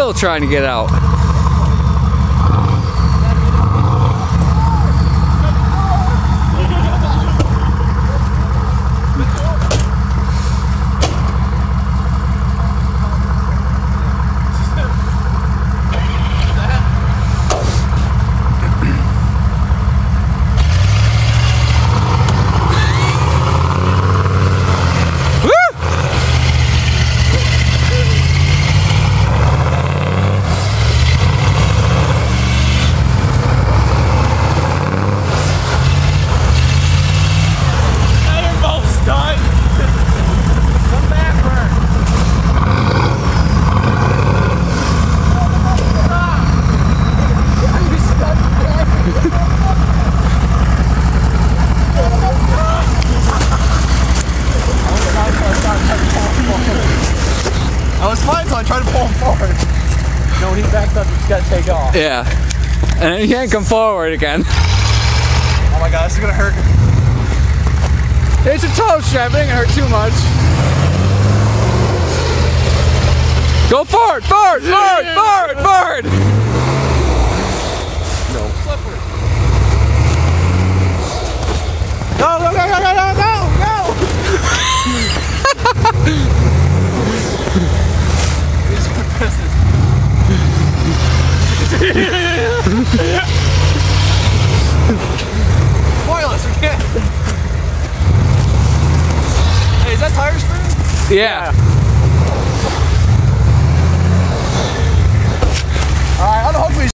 still trying to get out. I was fine until I tried to pull him forward. No, when he backs up, you just gotta take off. Yeah. And then you can't come forward again. Oh my god, this is gonna hurt. It's a toe strap, it ain't gonna hurt too much. Go forward, forward, forward, forward, forward! No. Slippery. No, no, no, no, no, no, no, no! Spoilers, we can't. Hey, is that tire screw? Yeah.